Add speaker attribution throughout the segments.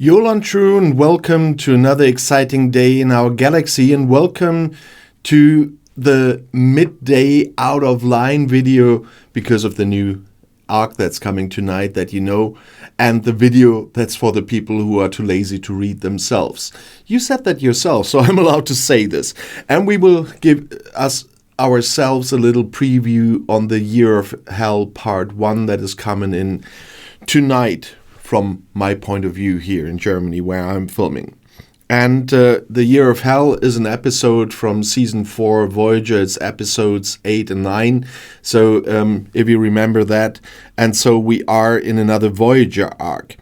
Speaker 1: Jolan True, and welcome to another exciting day in our galaxy, and welcome to the midday out of line video because of the new arc that's coming tonight that you know, and the video that's for the people who are too lazy to read themselves. You said that yourself, so I'm allowed to say this. And we will give ourselves a little preview on the Year of Hell Part 1 that is coming in tonight from my point of view here in Germany where I'm filming. And the Year of Hell is an episode from Season 4 Voyager. It's episodes 8 and 9. So if you remember that. And so we are in another Voyager arc.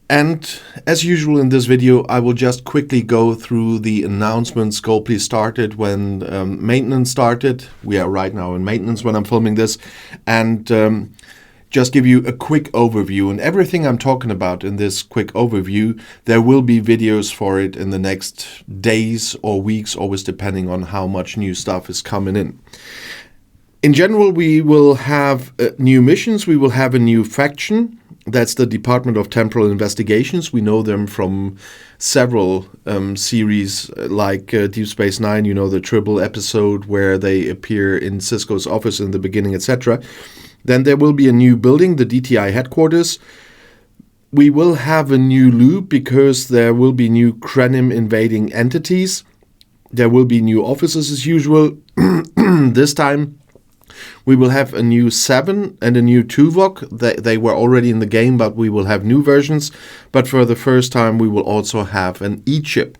Speaker 1: And as usual in this video, I will just quickly go through the announcements. Scopely started when maintenance started. We are right now in maintenance when I'm filming this. And just give you a quick overview, and everything I'm talking about in this quick overview, there will be videos for it in the next days or weeks, always depending on how much new stuff is coming in. In general, we will have new missions. We will have a new faction. That's the Department of Temporal Investigations. We know them from several series like Deep Space Nine, you know, the Tribble episode where they appear in Sisko's office in the beginning, etc. Then there will be a new building, the DTI headquarters. We will have a new loop because there will be new Krenim invading entities. There will be new officers as usual. This time we will have a new 7 and a new Tuvok. They were already in the game, but we will have new versions. But for the first time we will also have an E-chip.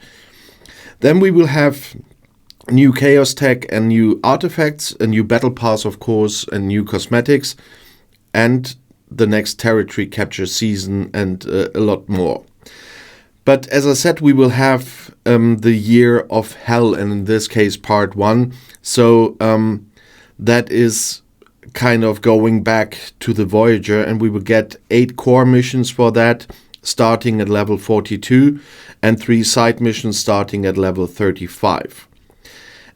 Speaker 1: Then we will have new chaos tech and new artifacts, a new battle pass, of course, and new cosmetics, and the next territory capture season, and a lot more. But as I said, we will have the Year of Hell, and in this case, Part 1. So that is kind of going back to the Voyager, and we will get 8 core missions for that, starting at level 42, and 3 side missions starting at level 35.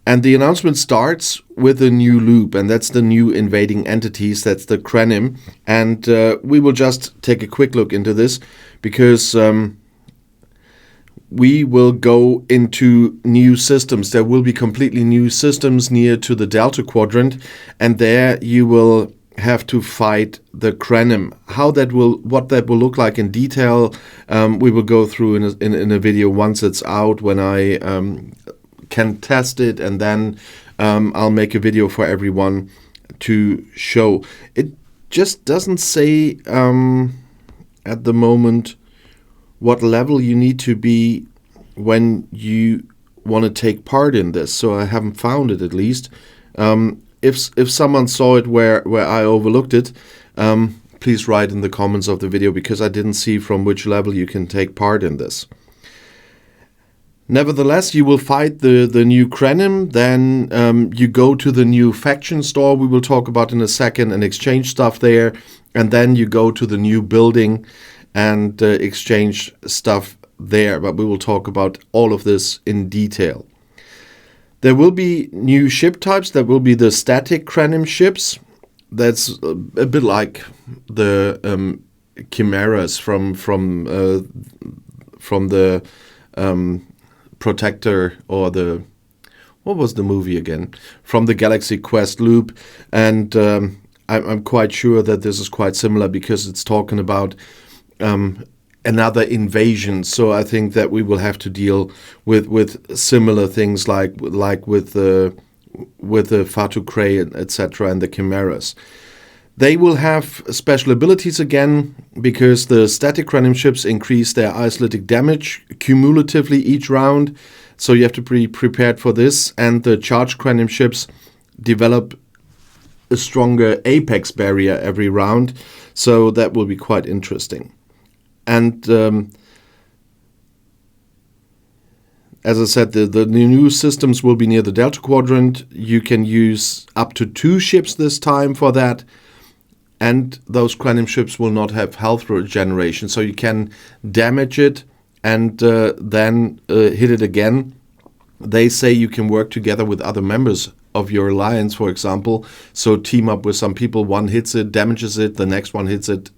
Speaker 1: And the announcement starts with a new loop, and that's the new invading entities, that's the Krenim. And we will just take a quick look into this, because we will go into new systems. There will be completely new systems near to the Delta Quadrant, and there you will have to fight the Krenim. What that will look like in detail, we will go through in a video once it's out, when I can test it, and then I'll make a video for everyone to show. It just doesn't say at the moment what level you need to be when you want to take part in this, so I haven't found it, at least. If someone saw it where I overlooked it, please write in the comments of the video, because I didn't see from which level you can take part in this. Nevertheless, you will fight the new Krenim, then you go to the new faction store we will talk about in a second and exchange stuff there, and then you go to the new building and exchange stuff there, but we will talk about all of this in detail. There will be new ship types. There will be the static Krenim ships. That's a bit like the chimeras from the Protector, or what was the movie again? From the Galaxy Quest loop. And I'm quite sure that this is quite similar, because it's talking about another invasion. So I think that we will have to deal with similar things like with the Fatu Cray, etc., and the chimeras. They will have special abilities again, because the static Krenim ships increase their isolytic damage cumulatively each round, so you have to be prepared for this. And the charged Krenim ships develop a stronger apex barrier every round, so that will be quite interesting. And as I said, the new systems will be near the Delta Quadrant. You can use up to 2 ships this time for that. And those Krenim ships will not have health regeneration, so you can damage it and then hit it again. They say you can work together with other members of your alliance, for example. So team up with some people, one hits it, damages it, the next one hits it,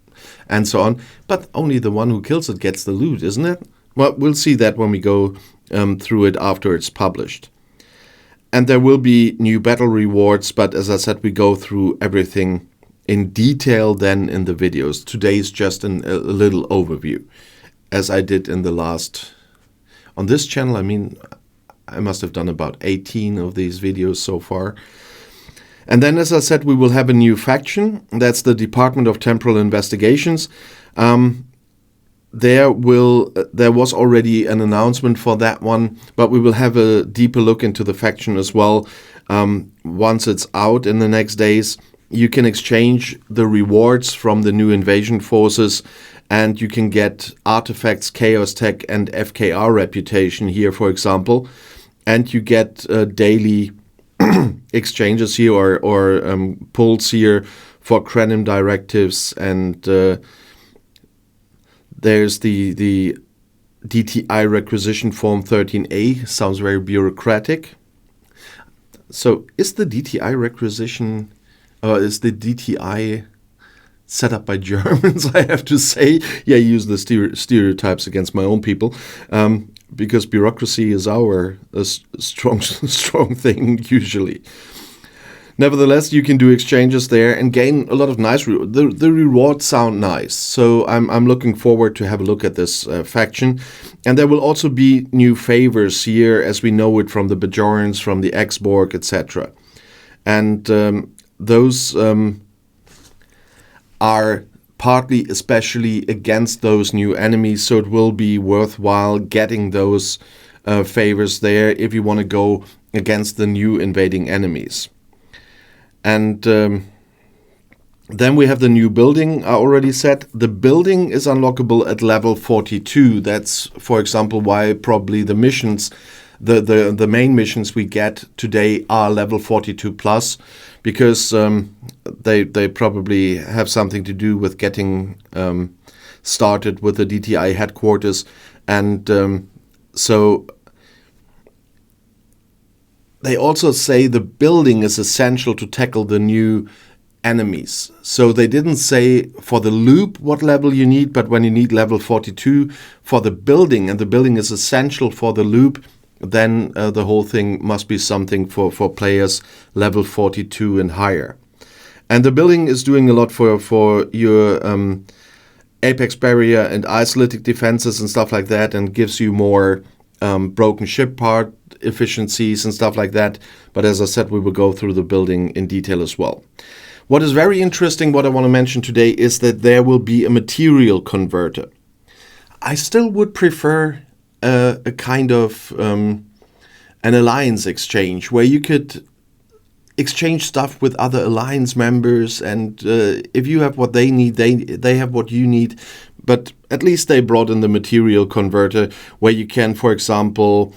Speaker 1: and so on. But only the one who kills it gets the loot, isn't it? Well, we'll see that when we go through it after it's published. And there will be new battle rewards, but as I said, we go through everything in detail then in the videos. Today is just a little overview, as I did in the last... On this channel, I mean, I must have done about 18 of these videos so far. And then, as I said, we will have a new faction. That's the Department of Temporal Investigations. There was already an announcement for that one, but we will have a deeper look into the faction as well once it's out in the next days. You can exchange the rewards from the new invasion forces, and you can get artifacts, chaos tech, and FKR reputation here, for example. And you get daily exchanges here or pulls here for Krenim directives, and there's the DTI requisition form 13A. Sounds very bureaucratic. So is the DTI requisition, is the DTI set up by Germans, I have to say? Yeah, I use the stereotypes against my own people, because bureaucracy is a strong thing usually. Nevertheless, you can do exchanges there and gain a lot of nice the rewards sound nice. So I'm looking forward to have a look at this faction. And there will also be new favors here, as we know it from the Bajorans, from the X-Borg, etc. And those are partly especially against those new enemies, so it will be worthwhile getting those favors there if you want to go against the new invading enemies. And then we have the new building. I already said the building is unlockable at level 42. That's, for example, why probably the missions, the main missions we get today are level 42 plus, because they probably have something to do with getting started with the DTI headquarters. And so they also say the building is essential to tackle the new enemies. So they didn't say for the loop what level you need, but when you need level 42 for the building, and the building is essential for the loop, then the whole thing must be something for players level 42 and higher. And the building is doing a lot for your apex barrier and isolytic defenses and stuff like that, and gives you more broken ship part efficiencies and stuff like that. But as I said, we will go through the building in detail as well. What is very interesting, what I want to mention today, is that there will be a material converter. I still would prefer a kind of an alliance exchange where you could exchange stuff with other alliance members, and if you have what they need, they have what you need. But at least they brought in the material converter where you can, for example,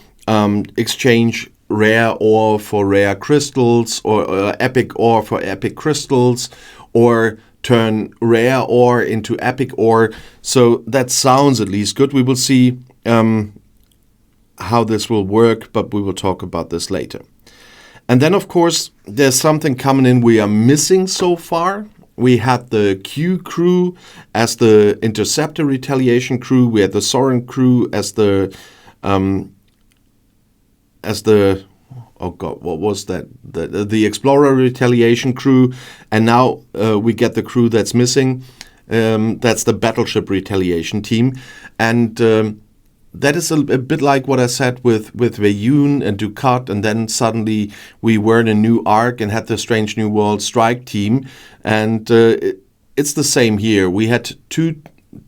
Speaker 1: exchange rare ore for rare crystals, or epic ore for epic crystals, or turn rare ore into epic ore. So that sounds at least good. We will see how this will work, but we will talk about this later. And then, of course, there's something coming in we are missing so far. We had the Q crew as the interceptor retaliation crew. We had the Soren crew as the oh god, what was that? The Explorer retaliation crew. And now we get the crew that's missing. That's the Battleship retaliation team. And that is a bit like what I said with Veyun and Ducat, and then suddenly we were in a new arc and had the Strange New World strike team. And it's the same here. We had two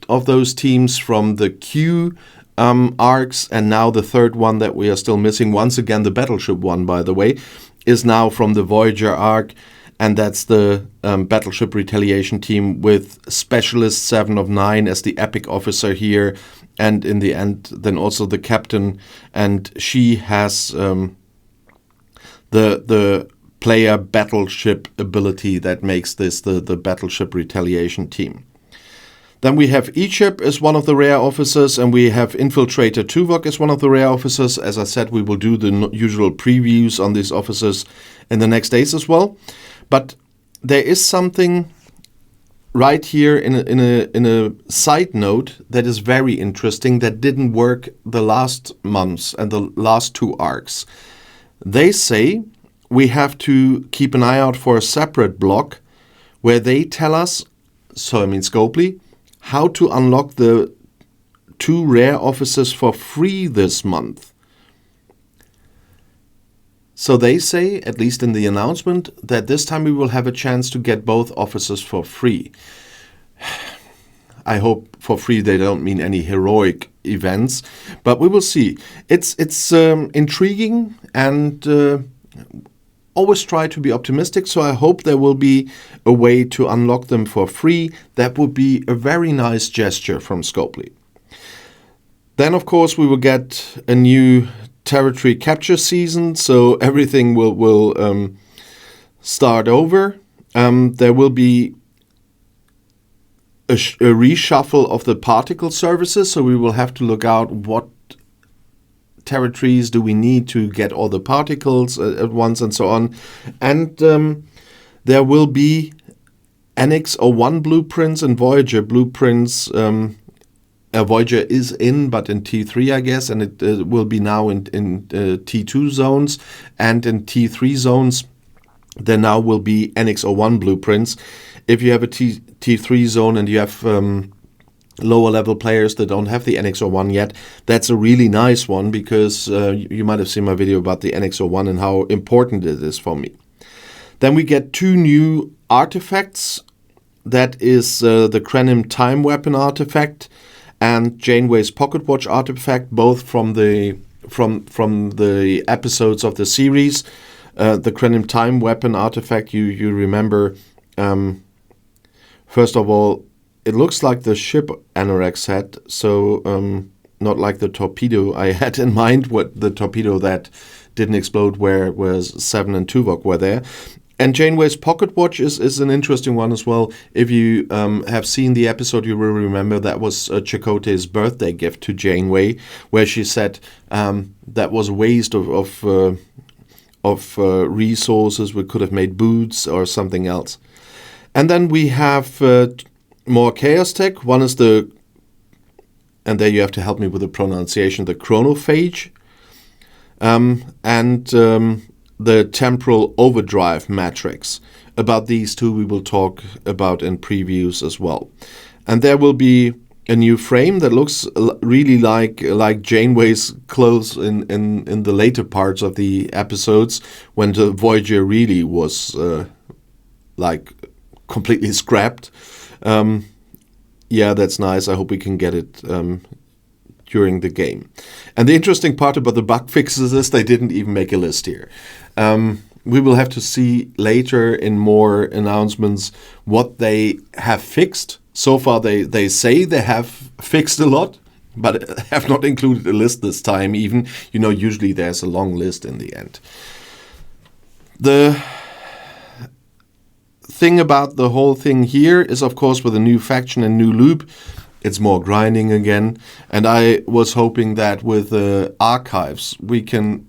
Speaker 1: of those teams from the Q arcs, and now the third one that we are still missing, once again the Battleship one, by the way, is now from the Voyager arc, and that's the Battleship retaliation team with Specialist 7 of 9 as the epic officer here, and in the end then also the captain, and she has the player battleship ability that makes this the Battleship retaliation team. Then we have Egypt as one of the rare officers, and we have Infiltrator Tuvok as one of the rare officers. As I said, we will do the usual previews on these officers in the next days as well. But there is something right here in a side note that is very interesting that didn't work the last months and the last 2 arcs. They say we have to keep an eye out for a separate block where they tell us, so I mean Scopely, how to unlock the 2 rare officers for free this month. So they say, at least in the announcement, that this time we will have a chance to get both officers for free. I hope for free they don't mean any heroic events, but we will see. It's intriguing, and always try to be optimistic, so I hope there will be a way to unlock them for free. That would be a very nice gesture from Scopely. Then, of course, we will get a new territory capture season, so everything will start over. There will be a reshuffle of the particle services, so we will have to look out what territories do we need to get all the particles at once and so on. And there will be Annex 01 blueprints and Voyager blueprints. Voyager is in, but in T3, I guess, and it will be now in T2 zones, and in T3 zones there now will be Annex 01 blueprints. If you have a T3 zone and you have lower level players that don't have the Annex 01 yet, that's a really nice one, because you might have seen my video about the Annex 01 and how important it is for me. Then we get 2 new artifacts. That is the Krenim time weapon artifact and Janeway's pocket watch artifact, both from the episodes of the series. The Krenim time weapon artifact, you remember, first of all, it looks like the ship Anorex had, so not like the torpedo I had in mind, what the torpedo that didn't explode where Seven and Tuvok were there. And Janeway's pocket watch is an interesting one as well. If you have seen the episode, you will remember that was Chakotay's birthday gift to Janeway, where she said that was a waste of resources. We could have made boots or something else. And then we have more chaos tech. One is and there you have to help me with the pronunciation, the chronophage. And the temporal overdrive matrix. About these 2 we will talk about in previews as well. And there will be a new frame that looks really like Janeway's clothes in the later parts of the episodes, when the Voyager really was like completely scrapped. Yeah, that's nice. I hope we can get it during the game. And the interesting part about the bug fixes is they didn't even make a list here. We will have to see later in more announcements what they have fixed. So far they say they have fixed a lot, but have not included a list this time even. You know, usually there's a long list in the end. The thing about the whole thing here is, of course, with a new faction and new loop, it's more grinding again. And I was hoping that with the archives we can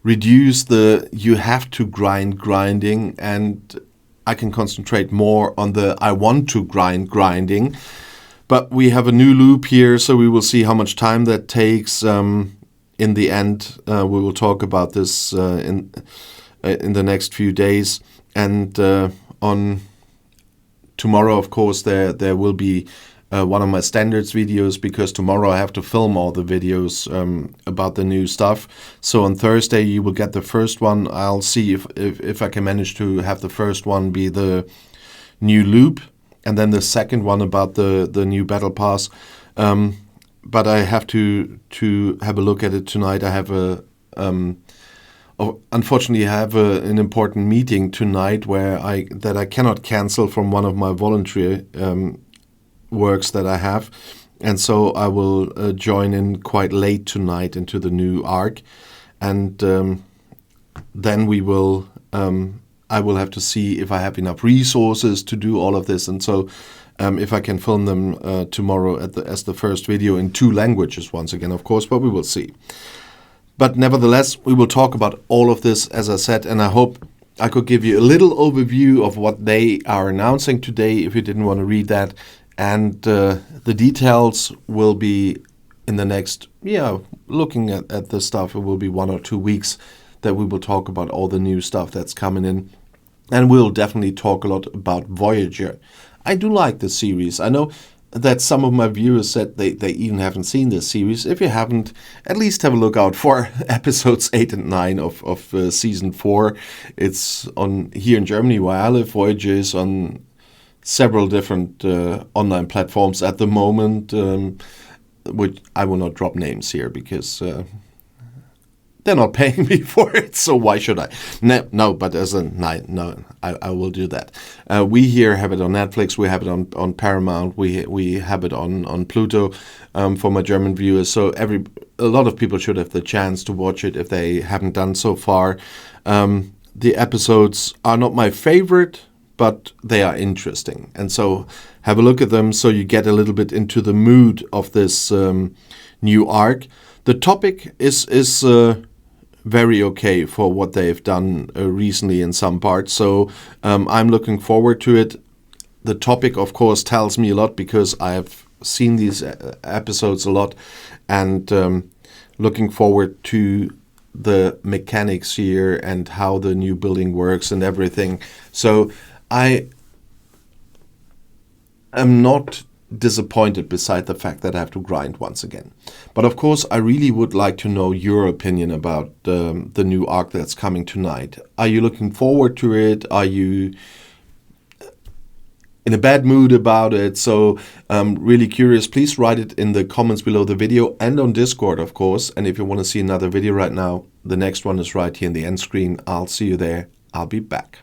Speaker 1: reduce you have to grinding, and I can concentrate more on the I want to grinding. But we have a new loop here, so we will see how much time that takes. In the end, we will talk about this in the next few days. And on tomorrow, of course, there will be one of my standards videos, because tomorrow I have to film all the videos about the new stuff. So on Thursday you will get the first one. I'll see if I can manage to have the first one be the new loop, and then the second one about the new battle pass. But I have to have a look at it tonight. I have unfortunately I have an important meeting tonight that I cannot cancel from one of my voluntary works that I have, and so I will join in quite late tonight into the new arc, and then we will I will have to see if I have enough resources to do all of this, and so if I can film them tomorrow as the first video in 2 languages once again, of course, but we will see. But nevertheless, we will talk about all of this, as I said, and I hope I could give you a little overview of what they are announcing today if you didn't want to read that. And the details will be in the next, looking at the stuff, it will be 1 or 2 weeks that we will talk about all the new stuff that's coming in. And we'll definitely talk a lot about Voyager. I do like the series. I know that some of my viewers said they even haven't seen this series. If you haven't, at least have a look out for episodes 8 and 9 of season 4. It's on here in Germany where I live. Voyager is on several different online platforms at the moment, which I will not drop names here because they're not paying me for it, so why should I? No, but I will do that. We here have it on Netflix, we have it on Paramount, we have it on Pluto for my German viewers. So a lot of people should have the chance to watch it if they haven't done so far. The episodes are not my favorite, but they are interesting, and so have a look at them so you get a little bit into the mood of this new arc. The topic is very okay for what they've done recently in some parts. So I'm looking forward to it. The topic, of course, tells me a lot because I have seen these episodes a lot, and looking forward to the mechanics here and how the new building works and everything. So I am not disappointed beside the fact that I have to grind once again. But of course, I really would like to know your opinion about the new arc that's coming tonight. Are you looking forward to it? Are you in a bad mood about it? So I'm really curious. Please write it in the comments below the video and on Discord, of course. And if you want to see another video right now, the next one is right here in the end screen. I'll see you there. I'll be back.